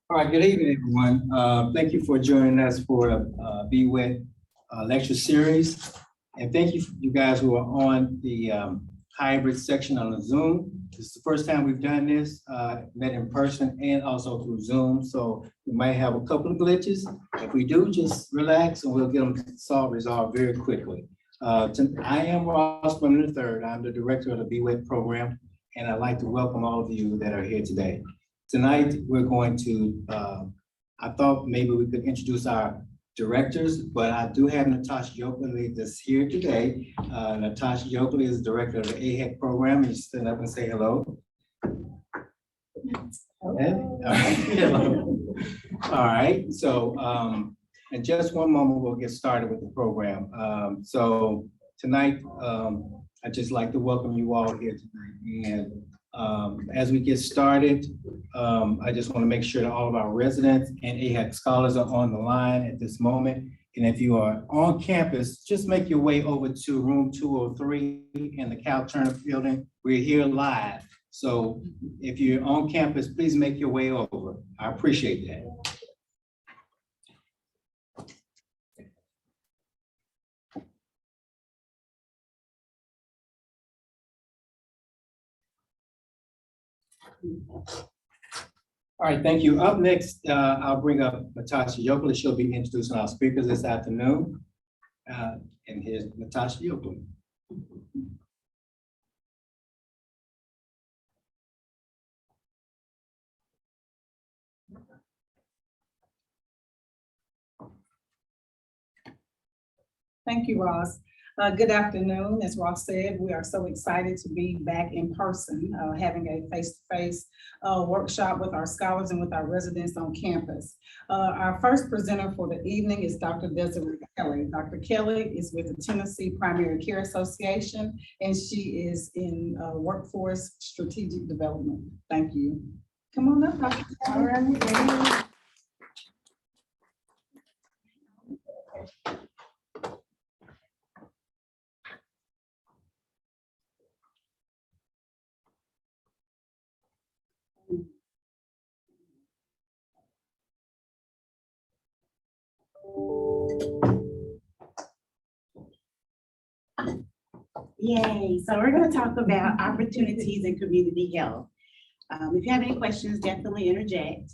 All right, good evening, everyone. Thank you for joining us for the BHWET lecture series. And thank you guys who are on the hybrid section on the Zoom. This is the first time we've done this, met in person and also through Zoom. So we might have a couple of glitches. If we do, just relax and we'll get them resolved very quickly. I am Ross Fleming III. I'm the director of the BHWET program, and I'd like to welcome all of you that are here today. Tonight, we're going to, I thought maybe we could introduce our directors, but I do have Natasha Yoakley that's here today. Natasha Yoakley is director of the ACKNOWLEDGEMENTS program. You stand up and say hello. Hello. All right, so in just one moment, we'll get started with the program. So tonight, I'd just like to welcome you all here tonight. And as we get started, I just want to make sure that all of our residents and AHEC scholars are on the line at this moment. And if you are on campus, just make your way over to room 203 in the Cal Turner building. We're here live. So if you're on campus, please make your way over. I appreciate that. All right, thank you. Up next, I'll bring up Natasha Yoakley. She'll be introducing our speakers this afternoon. And here's Natasha Yoakley. Thank you, Ross. Good afternoon. As Ross said, we are so excited to be back in person, having a face-to-face workshop with our scholars and with our residents on campus. Our first presenter for the evening is Dr. Desiree Kelly. Dr. Kelly is with the Tennessee Primary Care Association, and she is in workforce strategic development. Thank you. Come on up, Dr. Kelly. All right. Yay, so we're going to talk about opportunities in community health. If you have any questions, definitely interject.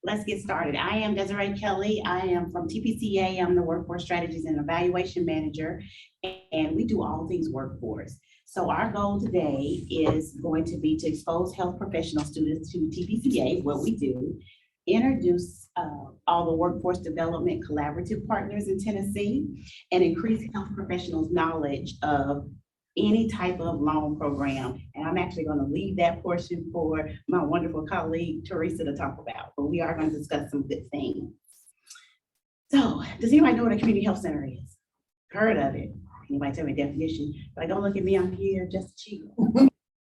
Let's get started. I am Desiree Kelly. I am from TPCA. I'm the Workforce Strategies and Evaluation Manager, and we do all things workforce. So our goal today is going to be to expose health professional students to TPCA, what we do, introduce all the workforce development collaborative partners in Tennessee, and increase health professionals' knowledge of any type of loan program. And I'm actually going to leave that portion for my wonderful colleague, Teresa, to talk about, but we are going to discuss some good things. So does anybody know what a community health center is? Heard of it? Anybody tell me the definition? Like, don't look at me, I'm here just to chill.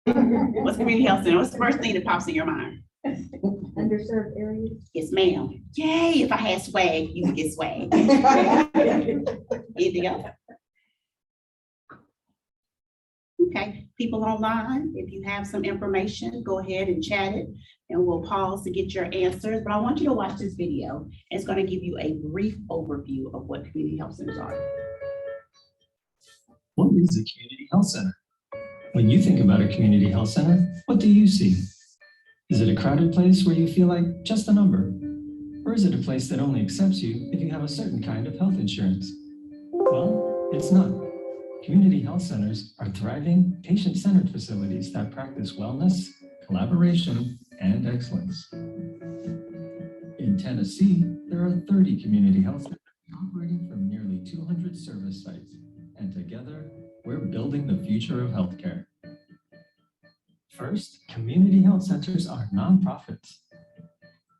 What's community health center? What's the first thing that pops in your mind? Underserved areas. Yes, ma'am. Yay, if I had swag, you would get swag. Anything else? Okay, people online, if you have some information, go ahead and chat it, and we'll pause to get your answers. But I want you to watch this video. It's going to give you a brief overview of what community health centers are. What is a community health center? When you think about a community health center, what do you see? Is it a crowded place where you feel like just a number? Or is it a place that only accepts you if you have a certain kind of health insurance? Well, it's not. Community health centers are thriving, patient-centered facilities that practice wellness, collaboration, and excellence. In Tennessee, there are 30 community health centers operating from nearly 200 service sites, and together, we're building the future of healthcare. First, community health centers are nonprofits.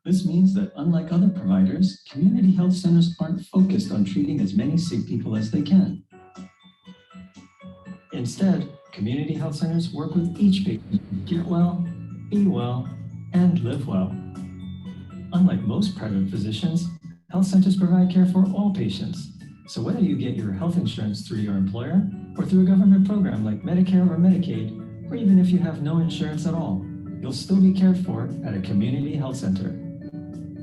This means that unlike other providers, community health centers aren't focused on treating as many sick people as they can. Instead, community health centers work with each patient to get well, be well, and live well. Unlike most private physicians, health centers provide care for all patients. So whether you get your health insurance through your employer or through a government program like Medicare or Medicaid, or even if you have no insurance at all, you'll still be cared for at a community health center.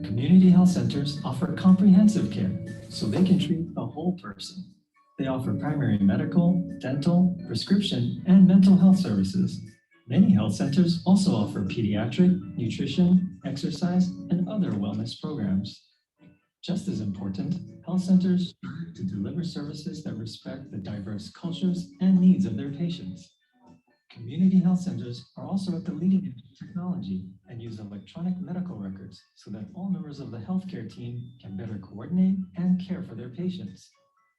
Community health centers offer comprehensive care, so they can treat the whole person. They offer primary medical, dental, prescription, and mental health services. Many health centers also offer pediatric, nutrition, exercise, and other wellness programs. Just as important, health centers strive to deliver services that respect the diverse cultures and needs of their patients. Community health centers are also at the leading edge of technology and use electronic medical records so that all members of the healthcare team can better coordinate and care for their patients.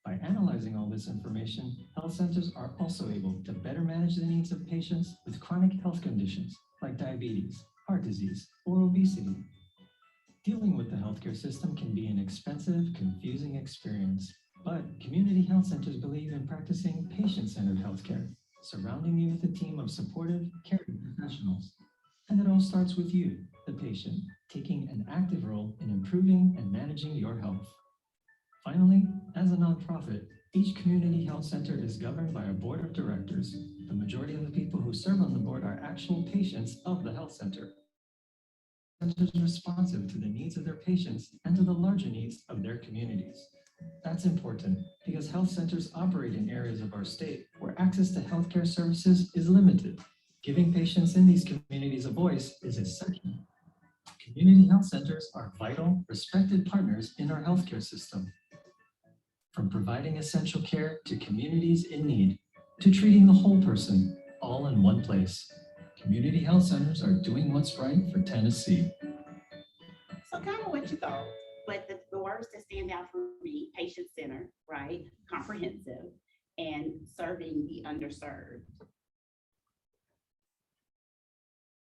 By analyzing all this information, health centers are also able to better manage the needs of patients with chronic health conditions like diabetes, heart disease, or obesity. Dealing with the healthcare system can be an expensive, confusing experience, but community health centers believe in practicing patient-centered healthcare, surrounding you with a team of supportive, caring professionals. And it all starts with you, the patient, taking an active role in improving and managing your health. Finally, as a nonprofit, each community health center is governed by a board of directors. The majority of the people who serve on the board are actual patients of the health center. Centers responsive to the needs of their patients and to the larger needs of their communities. That's important because health centers operate in areas of our state where access to healthcare services is limited. Giving patients in these communities a voice is essential. Community health centers are vital, respected partners in our healthcare system. From providing essential care to communities in need, to treating the whole person, all in one place. Community health centers are doing what's right for Tennessee. So kind of what you thought, but the words that stand out for me, patient-centered, right? Comprehensive, and serving the underserved.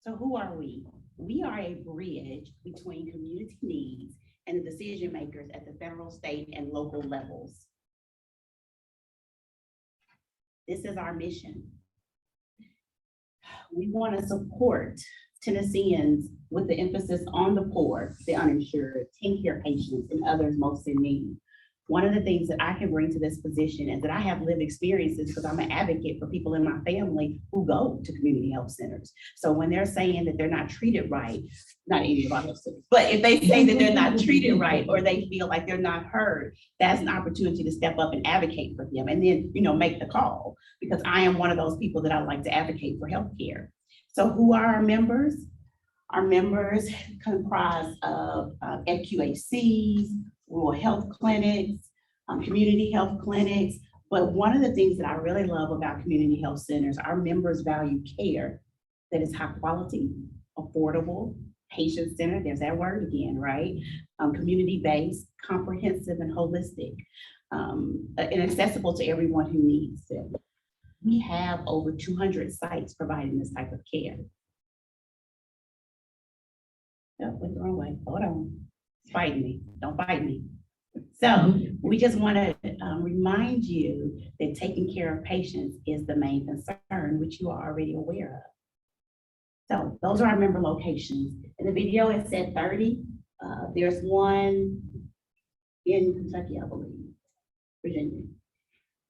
So who are we? We are a bridge between community needs and the decision makers at the federal, state, and local levels. This is our mission. We want to support Tennesseans with the emphasis on the poor, the uninsured, 10-care patients, and others most in need. One of the things that I can bring to this position is that I have lived experiences because I'm an advocate for people in my family who go to community health centers. So when they're saying that they're not treated right, not any of our health centers, but if they say that they're not treated right or they feel like they're not heard, that's an opportunity to step up and advocate for them and then, make the call, because I am one of those people that I like to advocate for healthcare. So who are our members? Our members comprise of FQHCs, rural health clinics, community health clinics. But one of the things that I really love about community health centers, our members value care that is high quality, affordable, patient-centered, there's that word again, right? Community-based, comprehensive, and holistic, and accessible to everyone who needs it. We have over 200 sites providing this type of care. Oh, went the wrong way. Hold on. Fight me. Don't fight me. So we just want to remind you that taking care of patients is the main concern, which you are already aware of. So those are our member locations. In the video, it said 30. There's one in Kentucky, I believe, Virginia.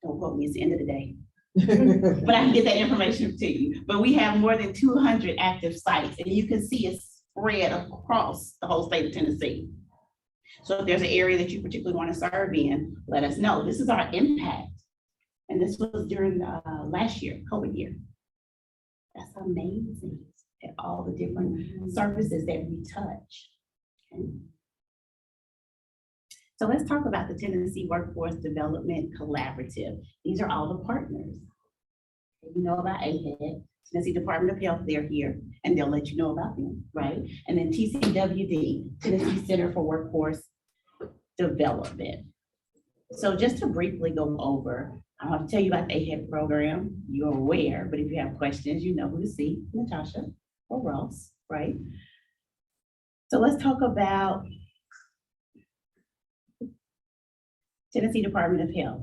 Don't quote me, it's the end of the day. But I can get that information to you. But we have more than 200 active sites, and you can see it's spread across the whole state of Tennessee. So if there's an area that you particularly want to serve in, let us know. This is our impact. And this was during last year, COVID year. That's amazing at all the different services that we touch. Okay. So let's talk about the Tennessee Workforce Development Collaborative. These are all the partners. You know about AHEAD, Tennessee Department of Health, they're here, and they'll let you know about them, right? And then TCWD, Tennessee Center for Workforce Development. So just to briefly go over, I want to tell you about the AHEAD program. You're aware, but if you have questions, you know who to see, Natasha or Ross, right? So let's talk about Tennessee Department of Health.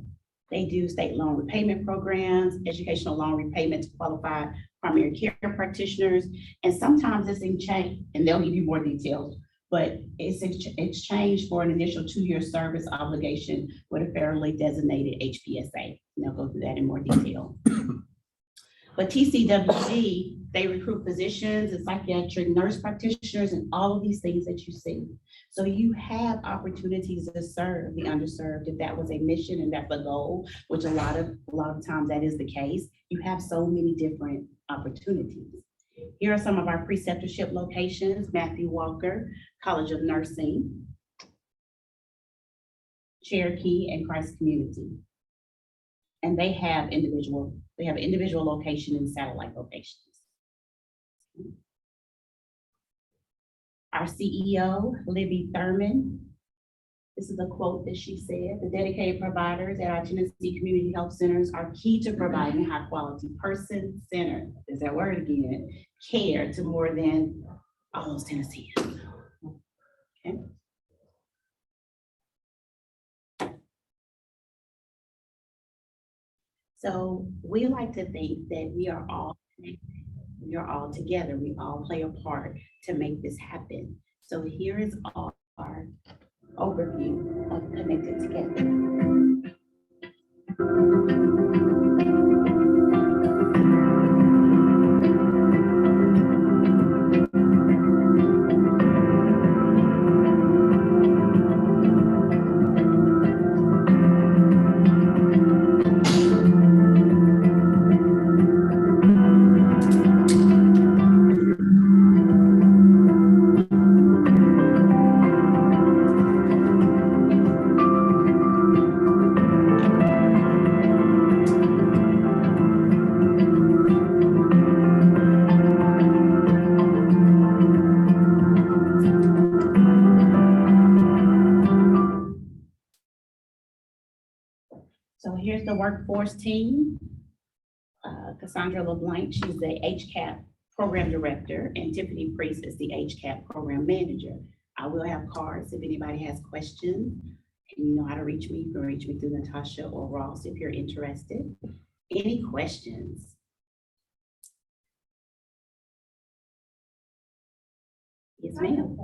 They do state loan repayment programs, educational loan repayment to qualified primary care practitioners, and sometimes it's in chain, and they'll give you more details. but it's exchanged for an initial 2-year service obligation with a federally designated HPSA. And I'll go through that in more detail. But TCWG, they recruit physicians and psychiatric nurse practitioners and all of these things that you see. So you have opportunities to serve the underserved if that was a mission and that's a goal, which a lot of times that is the case. You have so many different opportunities. Here are some of our preceptorship locations: Matthew Walker College of Nursing, Cherokee, and Christ Community. And they have individual location and satellite locations. Our CEO, Libby Thurman, this is a quote that she said: "The dedicated providers at our Tennessee Community Health Centers are key to providing high quality person-centered," there's that word again, care to more than all those Tennesseans. Okay. So we like to think that we are all connected. We are all together. We all play a part to make this happen. So here is our overview of Connected Together. So here's the workforce team. Cassandra LeBlanc, she's the HCAP program director, and Tiffany Priest is the HCAP program manager. I will have cards if anybody has questions, and you know how to reach me. You can reach me through Natasha or Ross if you're interested. Any questions? Yes, ma'am.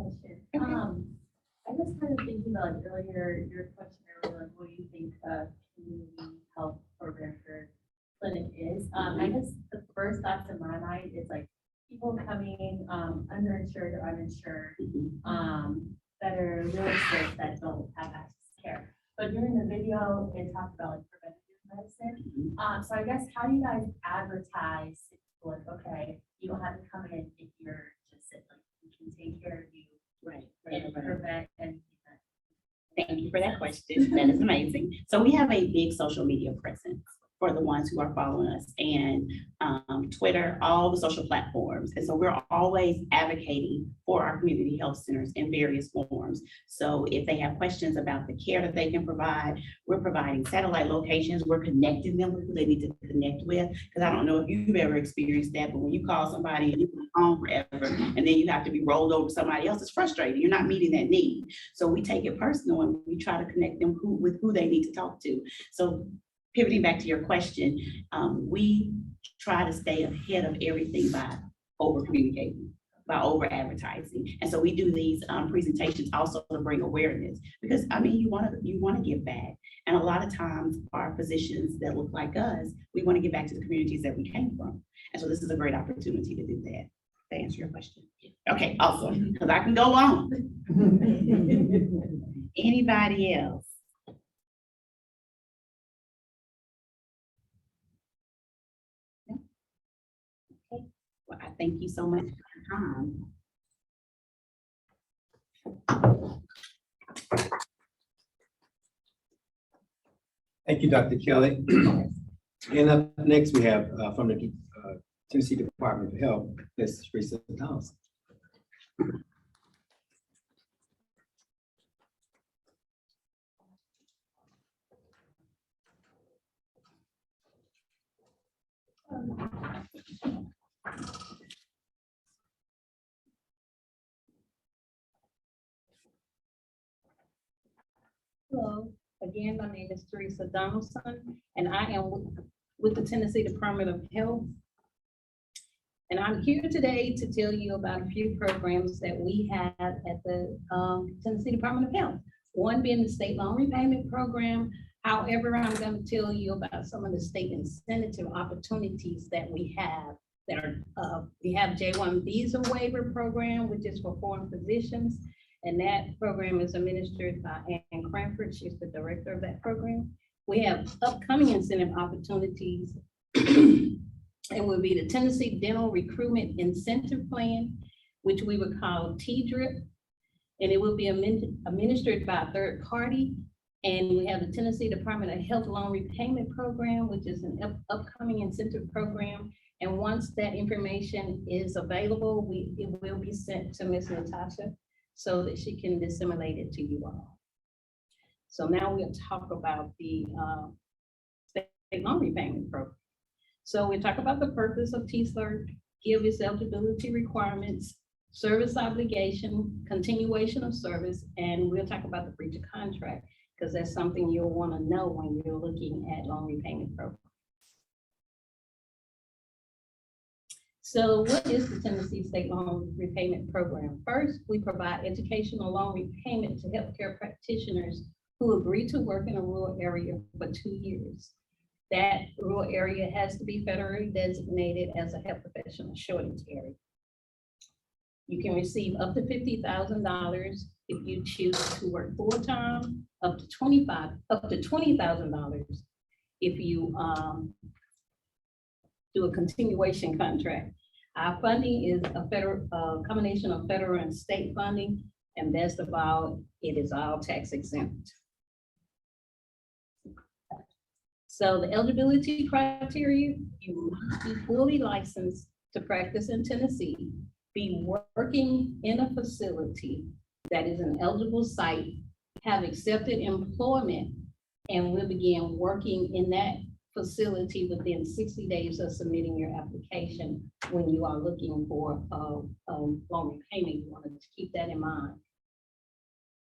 I was kind of thinking about like earlier, your question earlier, like what do you think a community health program for clinic is? I guess the first thoughts in my mind is like people coming underinsured or uninsured, that are really sick, that don't have access to care. But during the video, it talked about like preventative medicine. So I guess how do you guys advertise like, okay, you don't have to come in if you're just sick, like we can take care of you. Right. And prevent and Thank you for that question. That is amazing. So we have a big social media presence for the ones who are following us, and Twitter, all the social platforms. And so we're always advocating for our community health centers in various forms. So if they have questions about the care that they can provide, we're providing satellite locations. We're connecting them with who they need to connect with. Because I don't know if you've ever experienced that, but when you call somebody and you've been home forever, and then you have to be rolled over to somebody else, it's frustrating. You're not meeting that need. So we take it personal and we try to connect them with who they need to talk to. So pivoting back to your question, we try to stay ahead of everything by over communicating, by over advertising. And so we do these presentations also to bring awareness, because I mean, you want to give back. And a lot of times our physicians that look like us, we want to get back to the communities that we came from. And so this is a great opportunity to do that. To answer your question. Okay, awesome, because I can go on. Anybody else? Well, I thank you so much for your time. Thank you, Dr. Kelly. And up next, we have from the Tennessee Department of Health, Ms. Teresa Donelson. Hello, again, my name is Teresa Donelson, and I am with the Tennessee Department of Health. And I'm here today to tell you about a few programs that we have at the Tennessee Department of Health. One being the state loan repayment program. However, I'm going to tell you about some of the state incentive opportunities that we have. We have J1 visa waiver program, which is for foreign physicians. And that program is administered by Ann Cranford. She's the director of that program. We have upcoming incentive opportunities. It will be the Tennessee Dental Recruitment Incentive Plan, which we would call TDRIP. And it will be administered by a third party. And we have the Tennessee Department of Health Loan Repayment Program, which is an upcoming incentive program. And once that information is available, it will be sent to Ms. Natasha so that she can disseminate it to you all. So now we'll talk about the state loan repayment program. So we'll talk about the purpose of TSLRP, give its eligibility requirements, service obligation, continuation of service, and we'll talk about the breach of contract, because that's something you'll want to know when you're looking at loan repayment program. So what is the Tennessee State Loan Repayment Program? First, we provide educational loan repayment to healthcare practitioners who agree to work in a rural area for 2 years. That rural area has to be federally designated as a health professional shortage area. You can receive up to $50,000 if you choose to work full-time, up to $20,000 if you do a continuation contract. Our funding is a combination of federal and state funding, and best of all, it is all tax exempt. So the eligibility criteria, you must be fully licensed to practice in Tennessee, be working in a facility that is an eligible site, have accepted employment, and will begin working in that facility within 60 days of submitting your application when you are looking for loan repayment. You want to keep that in mind.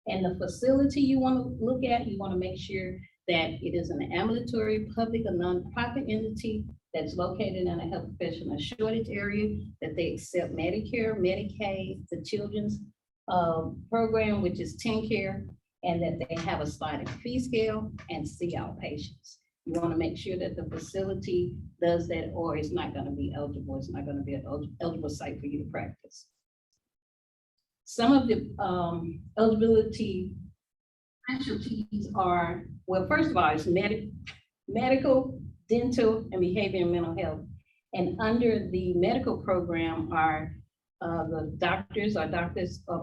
And the facility you want to look at, you want to make sure that it is an ambulatory, public, or nonprofit entity that's located in a health professional shortage area, that they accept Medicare, Medicaid, the children's program, which is TennCare, and that they have a sliding fee scale and see outpatients. You want to make sure that the facility does that, or it's not going to be eligible. It's not going to be an eligible site for you to practice. Some of the eligibility specialties are, well, first of all, it's medical, dental, and behavior and mental health. And under the medical program are the doctors of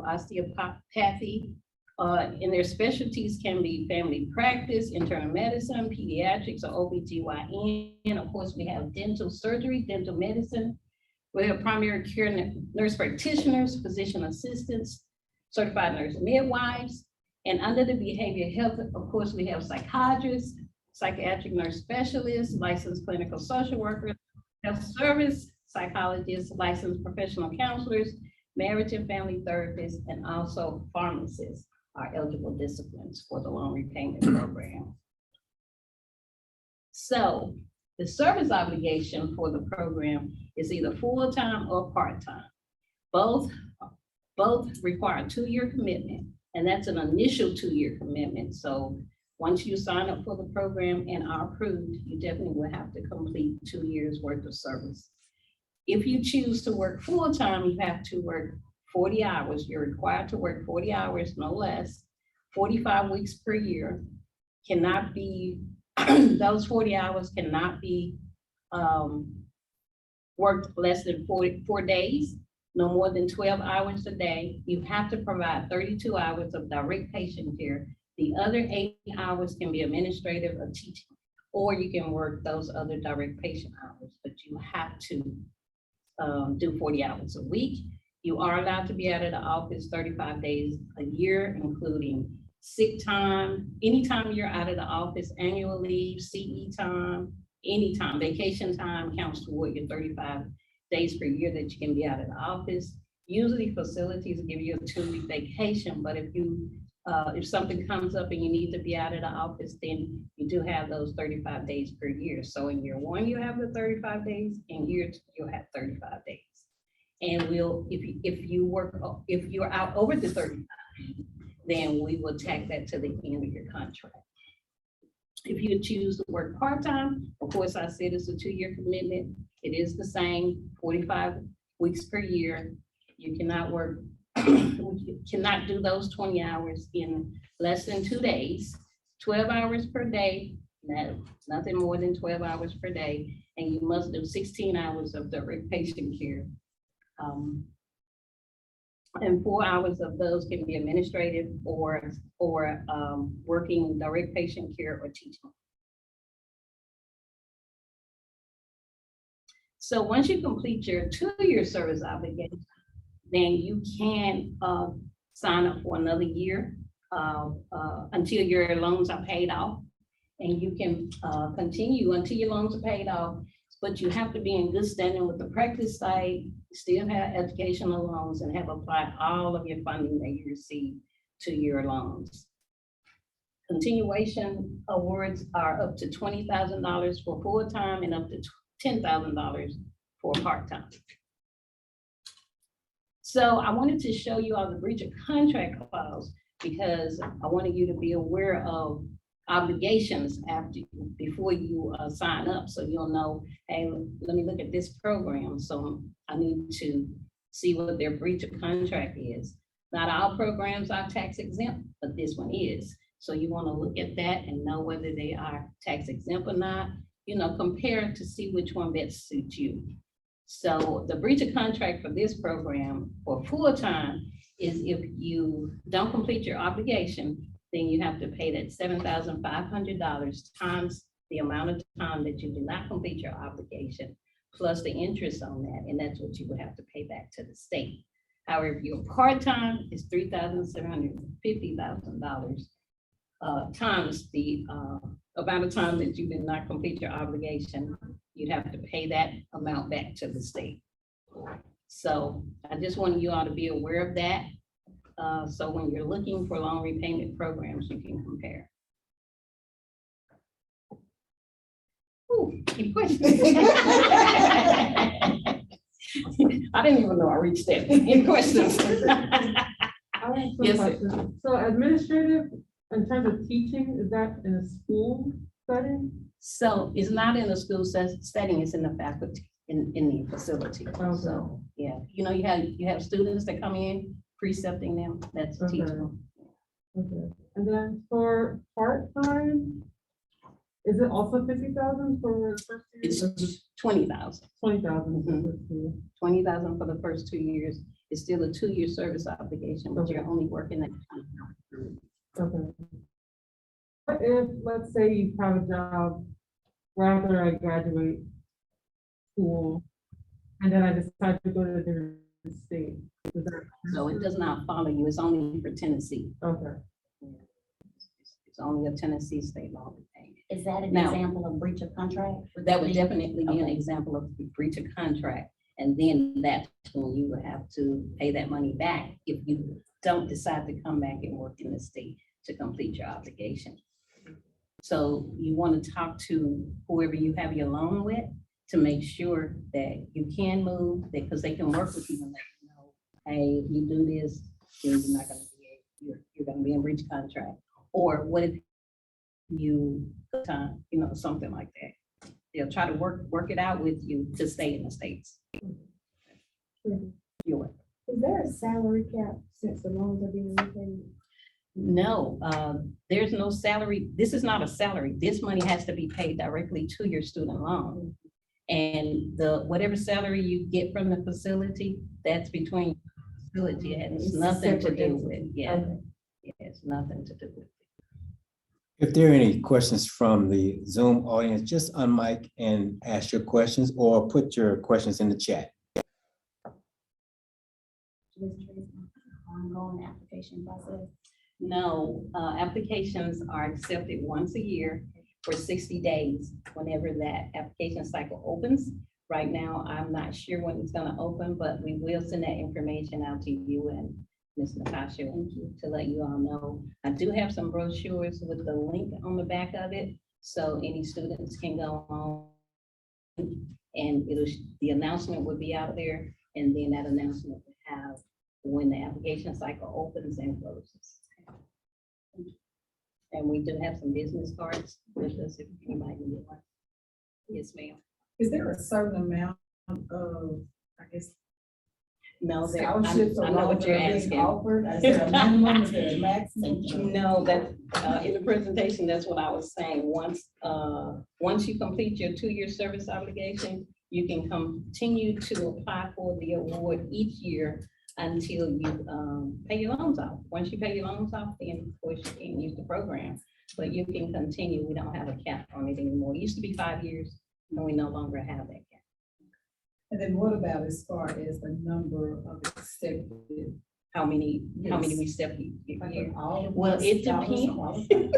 osteopathy, and their specialties can be family practice, internal medicine, pediatrics, or OBGYN. Of course, we have dental surgery, dental medicine. We have primary care nurse practitioners, physician assistants, certified nurse midwives. And under the behavior health, of course, we have psychiatrists, psychiatric nurse specialists, licensed clinical social workers, health service psychologists, licensed professional counselors, marriage and family therapists, and also pharmacists are eligible disciplines for the loan repayment program. So the service obligation for the program is either full-time or part-time. Both require a 2-year commitment, and that's an initial 2-year commitment. So once you sign up for the program and are approved, you definitely will have to complete 2 years worth of service. If you choose to work full-time, you have to work 40 hours. You're required to work 40 hours, no less, 45 weeks per year. Cannot be, those 40 hours cannot be worked less than 4 days, no more than 12 hours a day. You have to provide 32 hours of direct patient care. The other 8 hours can be administrative or teaching, or you can work those other direct patient hours, but you have to do 40 hours a week. You are allowed to be out of the office 35 days a year, including sick time. Anytime you're out of the office, annual leave, CE time, anytime, vacation time counts toward your 35 days per year that you can be out of the office. Usually facilities give you a 2-week vacation, but if something comes up and you need to be out of the office, then you do have those 35 days per year. So in year 1, you have the 35 days, in year 2, you'll have 35 days. And we'll, if you're out over the 35, then we will tack that to the end of your contract. If you choose to work part-time, of course, I said it's a 2-year commitment. It is the same, 45 weeks per year. You cannot work, you cannot do those 20 hours in less than 2 days, 12 hours per day, nothing more than 12 hours per day. And you must do 16 hours of direct patient care. And 4 hours of those can be administrative or working direct patient care or teaching. So once you complete your 2-year service obligation, then you can sign up for another year until your loans are paid off. And you can continue until your loans are paid off, but you have to be in good standing with the practice site, still have educational loans, and have applied all of your funding that you receive to your loans. Continuation awards are up to $20,000 for full-time and up to $10,000 for part-time. So I wanted to show you all the breach of contract clause because I wanted you to be aware of obligations before you sign up, so you'll know, hey, let me look at this program, so I need to see what their breach of contract is. Not all programs are tax exempt, but this one is. So you want to look at that and know whether they are tax exempt or not, you know, compare to see which one best suits you. So the breach of contract for this program for full-time is if you don't complete your obligation, then you have to pay that $7,500 times the amount of time that you do not complete your obligation, plus the interest on that, and that's what you would have to pay back to the state. However, if you're part-time, it's $3,750,000 times the amount of time that you did not complete your obligation. You'd have to pay that amount back to the state. So I just want you all to be aware of that. So when you're looking for loan repayment programs, you can compare. Ooh, any questions? I didn't even know I reached that. Any questions? I have some Yes, sir. questions. So administrative, in terms of teaching, is that in a school setting? So it's not in a school setting, it's in the faculty, in the facility. Okay. So, yeah, you know, you have students that come in, precepting them, that's Okay. teaching. Okay. And then for part-time, is it also 50,000 for the first year? It's 20,000. 20,000 for the Mhm. first year. 20,000 for the first 2 years. It's still a 2-year service obligation, but you're Okay. only working at. Okay. What if, let's say you have a job right after I graduate school, and then I decide to go to a different state? Does that- So it does not follow you. It's only for Tennessee. Okay. It's only a Tennessee state law repayment. Is that an Now- example of breach of contract? That would definitely be an Okay. example of breach of contract. And then that's when you would have to pay that money back if you don't decide to come back and work in the state to complete your obligation. So you want to talk to whoever you have your loan with to make sure that you can move, because they can work with you and let you know, hey, if you do this, then you're not gonna be, you're gonna be in breach of contract. Or what if you, you know, something like that. They'll try to work it out with you to stay in the States. You're welcome. Is there a salary cap since the loans are being repaid? No, there's no salary. This is not a salary. This money has to be paid directly to your student loan. And whatever salary you get from the facility, that's between the facility, and it's It's a nothing to separate do entity. with, yeah. Okay. Yeah, it's nothing to do with it. If there are any questions from the Zoom audience, just unmic and ask your questions or put your questions in the chat. Ongoing application process. No, applications are accepted once a year for 60 days, whenever that application cycle opens. Right now, I'm not sure when it's gonna open, but we will send that information out to you and Ms. Natasha, to let you all know. I do have some brochures with the link on the back of it, so any students can go on. And the announcement will be out there And then that announcement will have when the application cycle opens and closes. And we do have some business cards with us if anybody needs one. Yes, ma'am. Is there a certain amount of, I guess, No, scholarships or I know what loans you're that are being asking. offered? Is there a minimum, is there a maximum? No, that, in the presentation, that's what I was saying. Once you complete your 2-year service obligation, you can continue to apply for the award each year until you pay your loans off. Once you pay your loans off, then of course you can use the program, but you can continue. We don't have a cap on it anymore. It used to be 5 years, and we no longer have that cap. And then what about as far as the number of accepted? How many Yes. we step each year? All of Well, us it scholars depends. qualified?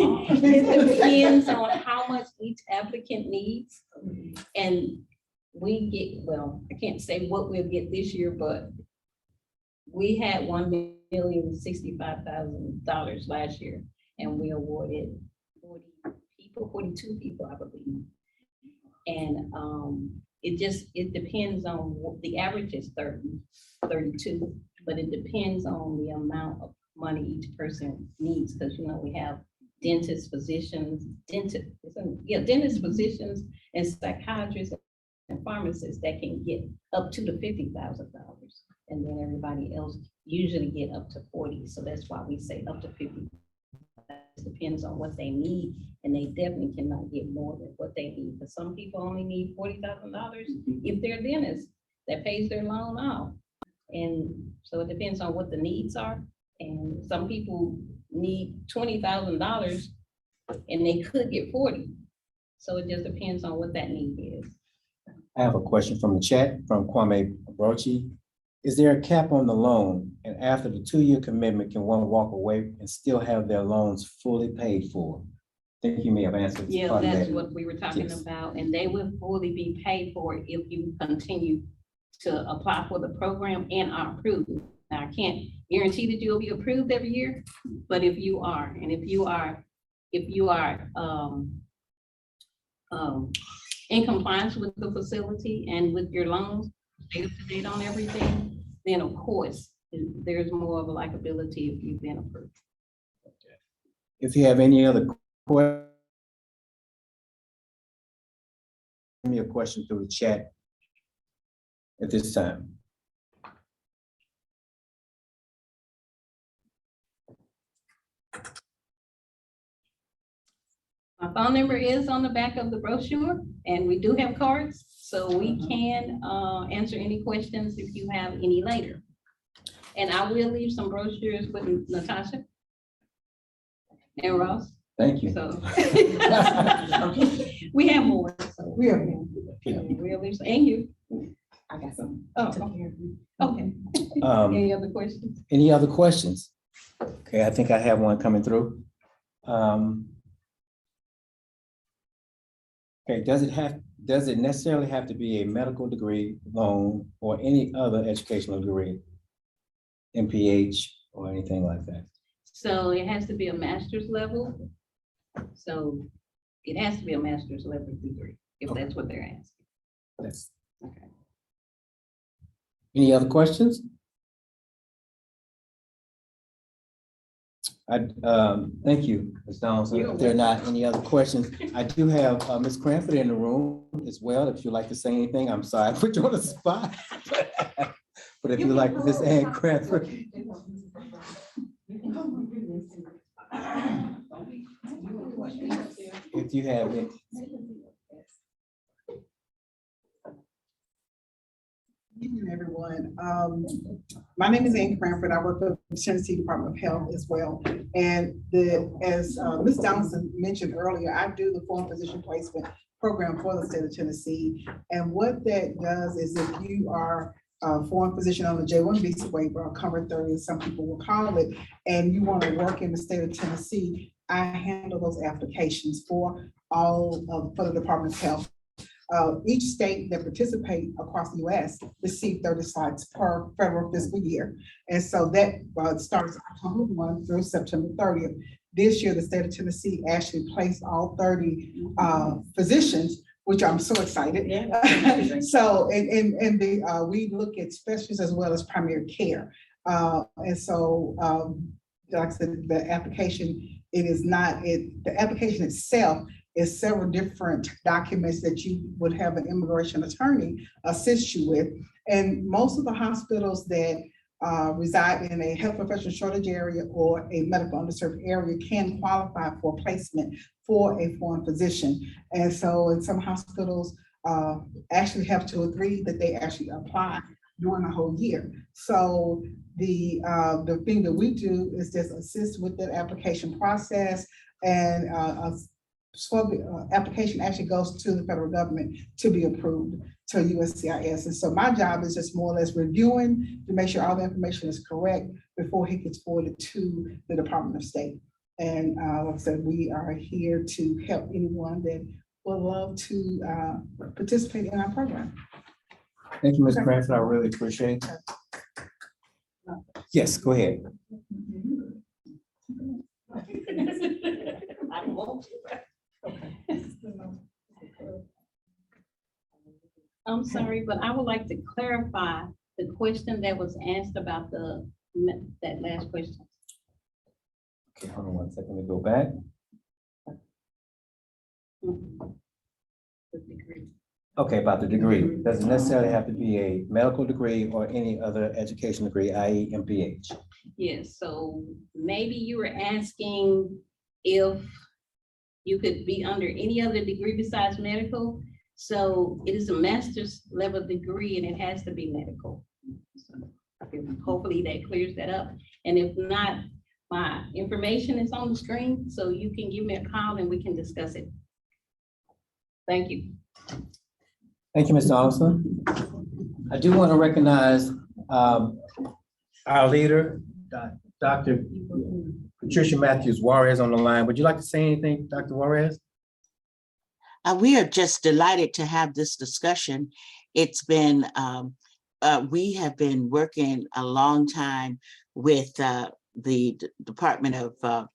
It depends on how much each applicant needs. And we get, well, I can't say what we'll get this year, but we had $1,065,000 last year, and we awarded 42 people, I believe. And it depends on what the average is 32, but it depends on the amount of money each person needs, because we have dentists, physicians, dentists, physicians, and psychiatrists and pharmacists that can get up to the $50,000, and then everybody else usually get up to 40. So that's why we say up to 50. It depends on what they need, and they definitely cannot get more than what they need. But some people only need $40,000 if they're a dentist that pays their loan off. And so it depends on what the needs are. And some people need $20,000 and they could get 40. So it just depends on what that need is. I have a question from the chat from Kwame Brochi. Is there a cap on the loan? And after the 2-year commitment, can one walk away and still have their loans fully paid for? I think you may have answered. Yeah, part of that's that. what we were talking Yes. about. And they will fully be paid for if you continue to apply for the program and are approved. Now, I can't guarantee that you'll be approved every year, but if you are, and if you are in compliance with the facility and with your loans, stay up to date on everything, then of course, there's more of a likability if you've been approved. If you have any other questions, send me a question through the chat at this time. My phone number is on the back of the brochure, and we do have cards, so we can answer any questions if you have any later. And I will leave some brochures with Natasha and Ross. Thank you. So we have more. So We are here. we'll leave, and you. I got some. Oh, okay. Any other questions? Any other questions? Okay, I think I have one coming through. Okay, does it necessarily have to be a medical degree, loan, or any other educational degree? MPH or anything like that? So it has to be a master's level. So it has to be a master's level degree, if that's what they're asking. Yes. Okay. Any other questions? Thank you, Ms. Donelson. If there are not any other questions, I do have Ms. Cranford in the room as well. If you'd like to say anything, I'm sorry, I put you on the spot. But if you like, Ms. Ann Cranford. If you have it. Good evening, everyone. My name is Ann Cranford. I work for the Tennessee Department of Health as well. And as Ms. Donelson mentioned earlier, I do the foreign physician placement program for the state of Tennessee. And what that does is if you are a foreign physician on the J-1 visa waiver, or cover 30, as some people will call it, and you want to work in the state of Tennessee, I handle those applications for the Department of Health. Each state that participate across the U.S. receive 30 slots per federal fiscal year. And so that starts October 1 through September 30th. This year, the state of Tennessee actually placed all 30 physicians which I'm so excited. Yeah. So, we look at specialists as well as primary care. And so, like I said, the application, the application itself is several different documents that you would have an immigration attorney assist you with. And most of the hospitals that reside in a health professional shortage area or a medical underserved area can qualify for placement for a foreign physician. And so in some hospitals actually have 2 or 3 that they actually apply during the whole year. So the thing that we do is just assist with that application process, and so the application actually goes to the federal government to be approved to USCIS. And so my job is just more or less reviewing to make sure all the information is correct before it gets forwarded to the Department of State. And like I said, we are here to help anyone that would love to participate in our program. Thank you, Ms. Cranford. I really appreciate it. Yes, go ahead. I'm sorry, but I would like to clarify the question that was asked about that last question. Okay, hold on one second, let me go back. The degree. Okay, about the degree. Doesn't necessarily have to be a medical degree or any other education degree, i.e. MPH. Yes, so maybe you were asking if you could be under any other degree besides medical. So it is a master's level degree and it has to be medical. So hopefully that clears that up. And if not, my information is on the screen, so you can give me a call and we can discuss it. Thank you. Thank you, Ms. Donelson. I do want to recognize our leader, Dr. Patricia Matthews Juarez on the line. Would you like to say anything, Dr. Juarez? We are just delighted to have this discussion. It's been, we have been working a long time with the Department of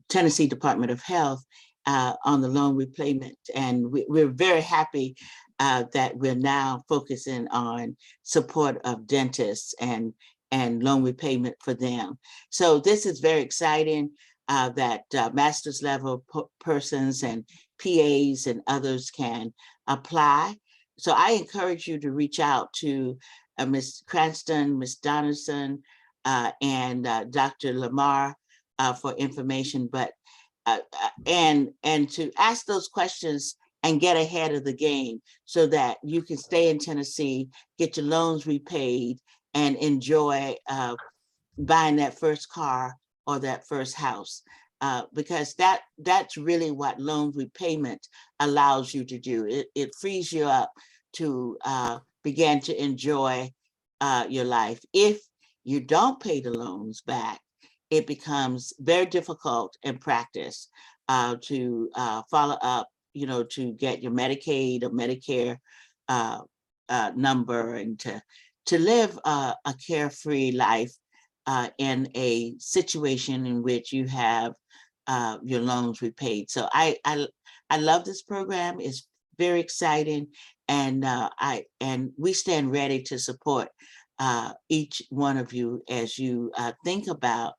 Tennessee Department of Health on the loan repayment. And we're very happy that we're now focusing on support of dentists and loan repayment for them. So this is very exciting that master's level persons and PAs and others can apply. So I encourage you to reach out to Ms. Cranston, Ms. Donelson, and Dr. Lamar for information, but and to ask those questions and get ahead of the game so that you can stay in Tennessee, get your loans repaid, and enjoy buying that first car or that first house. Because that's really what loan repayment allows you to do. It frees you up to begin to enjoy your life. If you don't pay the loans back, it becomes very difficult in practice to follow up, to get your Medicaid or Medicare number and to live a carefree life in a situation in which you have your loans repaid. So I love this program. It's very exciting, and we stand ready to support each one of you as you think about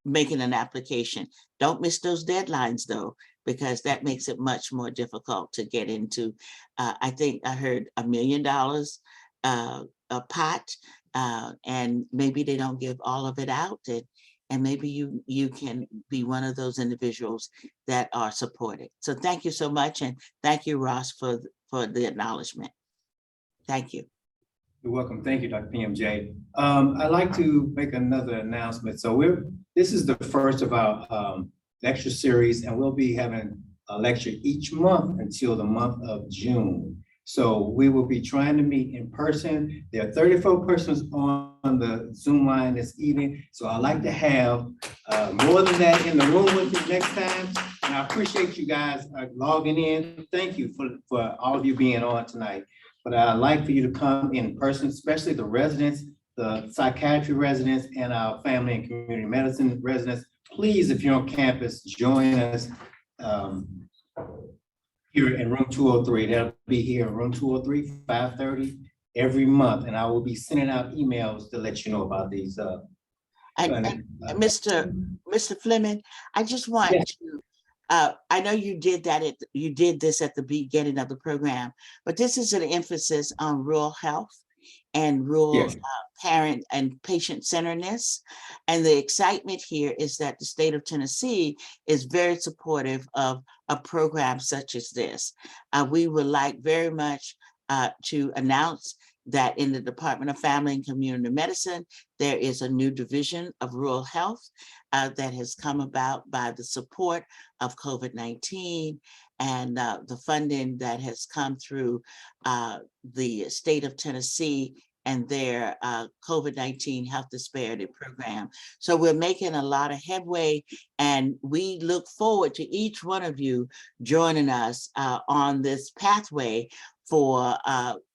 making an application. Don't miss those deadlines though, because that makes it much more difficult to get into. I think I heard $1 million a pot, and maybe they don't give all of it out, and maybe you can be one of those individuals that are supported. So thank you so much, and thank you, Ross, for the acknowledgement. Thank you. You're welcome. Thank you, Dr. PMJ. I'd like to make another announcement. So this is the first of our lecture series, and we'll be having a lecture each month until the month of June. So we will be trying to meet in person. There are 34 persons on the Zoom line this evening. So I'd like to have more than that in the room with you next time. And I appreciate you guys logging in. Thank you for all of you being on tonight. But I'd like for you to come in person, especially the residents, the psychiatry residents, and our family and community medicine residents. Please, if you're on campus, join us. here in room 203. That'll be here in room 203, 5:30 every month. And I will be sending out emails to let you know about these. And Mr. Fleming, I just want Yes. to, I know you did you did this at the beginning of the program, but this is an emphasis on rural health and rural Yes. parent and patient centeredness. And the excitement here is that the state of Tennessee is very supportive of a program such as this. We would like very much to announce that in the Department of Family and Community Medicine, there is a new division of rural health that has come about by the support of COVID-19 and the funding that has come through the state of Tennessee and their COVID-19 health disparity program. So we're making a lot of headway, and we look forward to each one of you joining us on this pathway for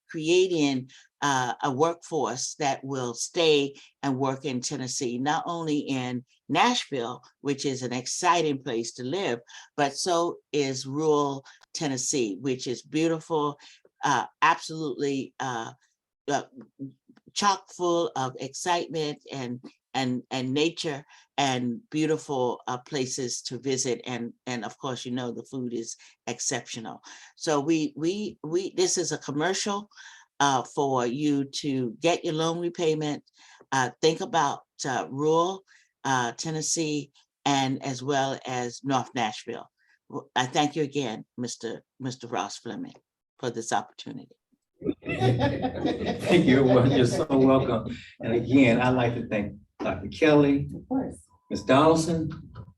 creating a workforce that will stay and work in Tennessee, not only in Nashville, which is an exciting place to live, but so is rural Tennessee, which is beautiful, absolutely chock full of excitement and nature and beautiful places to visit. And of course, you know, the food is exceptional. So this is a commercial for you to get your loan repayment, think about rural Tennessee, and as well as North Nashville. I thank you again, Mr. Ross Fleming, for this opportunity. Thank you. Well, you're so welcome. And again, I'd like to thank Dr. Kelly, Of course. Ms. Donelson,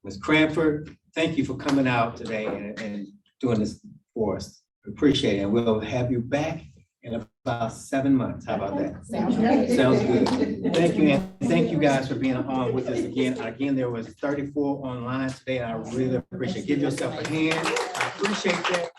Ms. Cranford. Thank you for coming out today and doing this for us. Appreciate it. And we'll have you back in about 7 months. How about that? Sounds good. Sounds good. Thank you. And thank you guys for being on with us again. Again, there was 34 online today. I really appreciate it. Give yourself a hand. I appreciate that.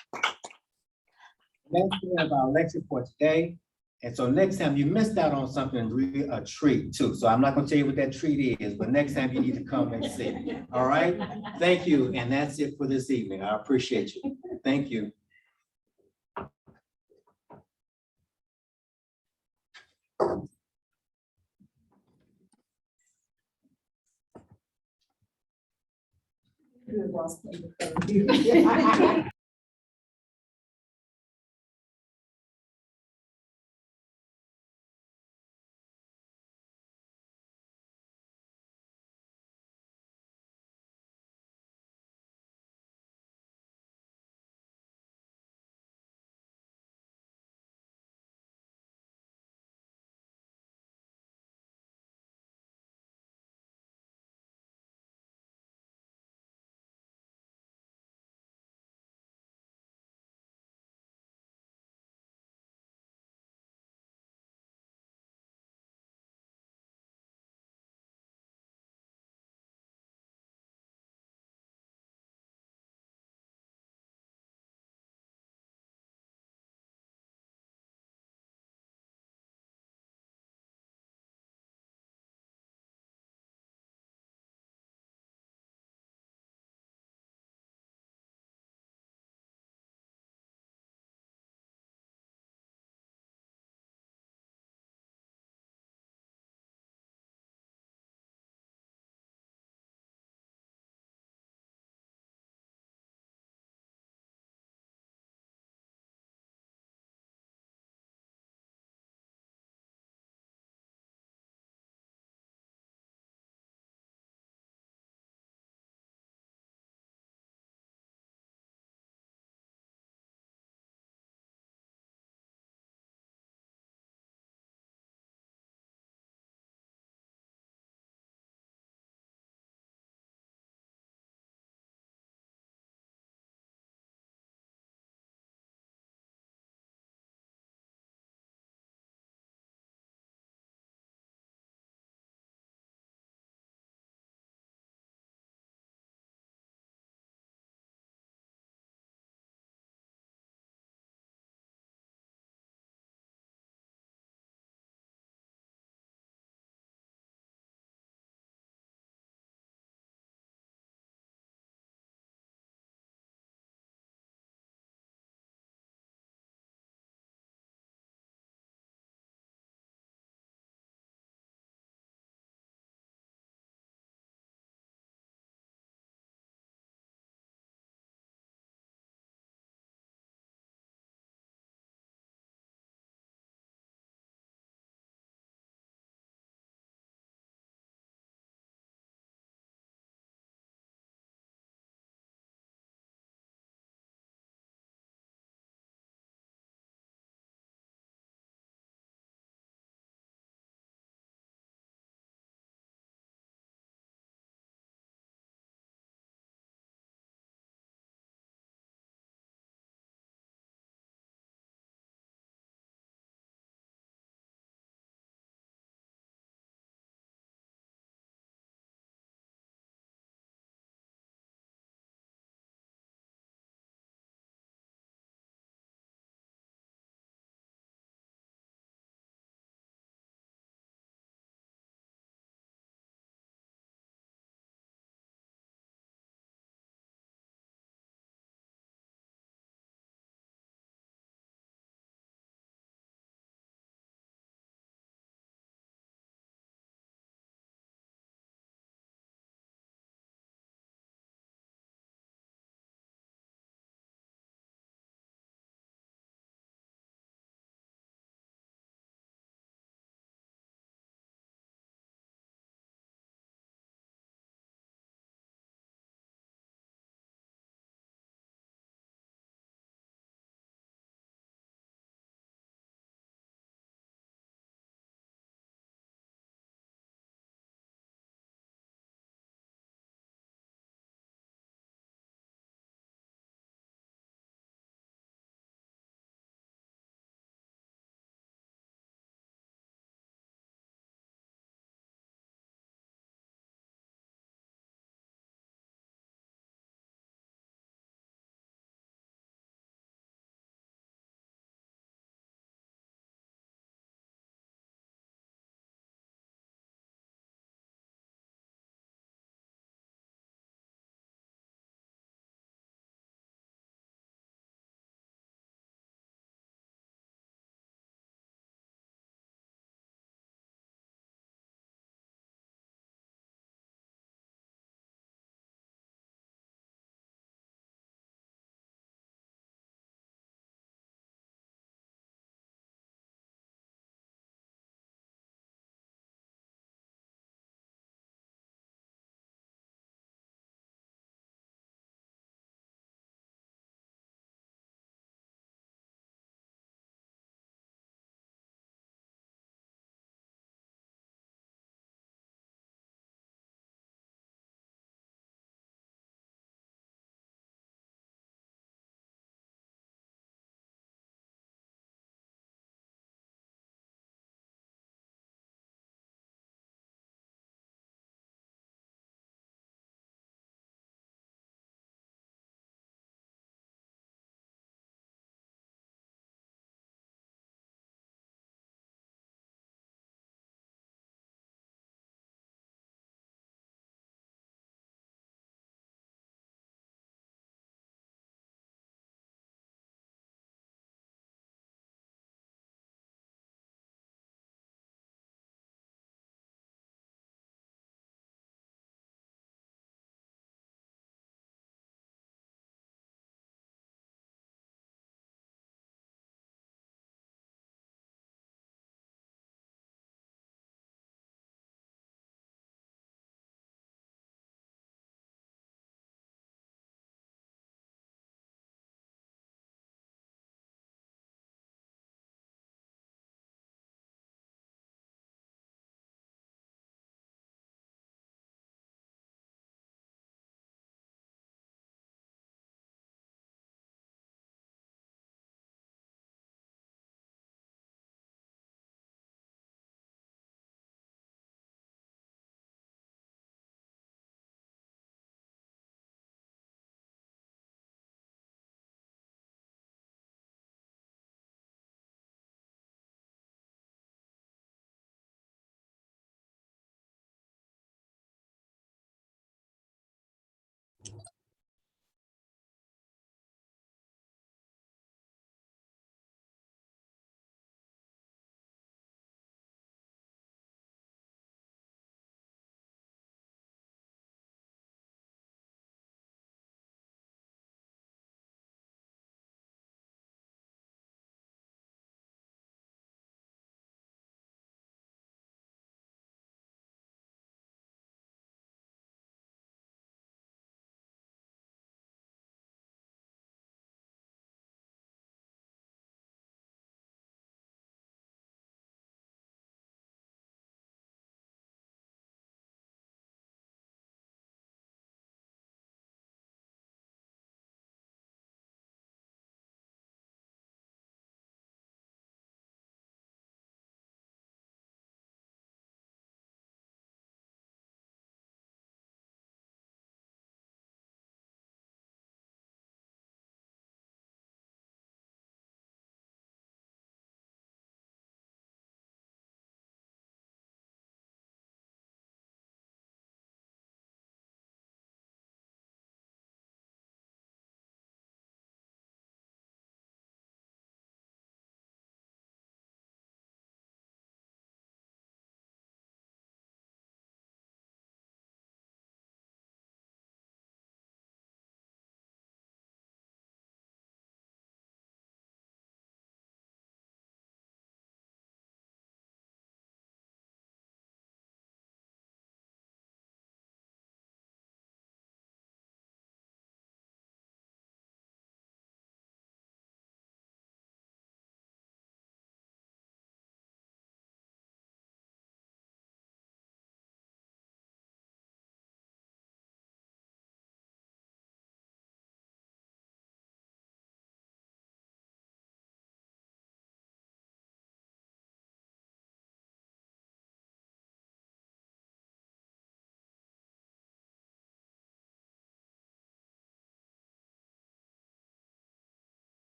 That's the end of our lecture for today. And so next time you missed out on something, really a treat too. So I'm not gonna tell you what that treat is, but next time you need to come and see. All right? Thank you. And that's it for this evening. I appreciate you. Thank you. Good, Ross.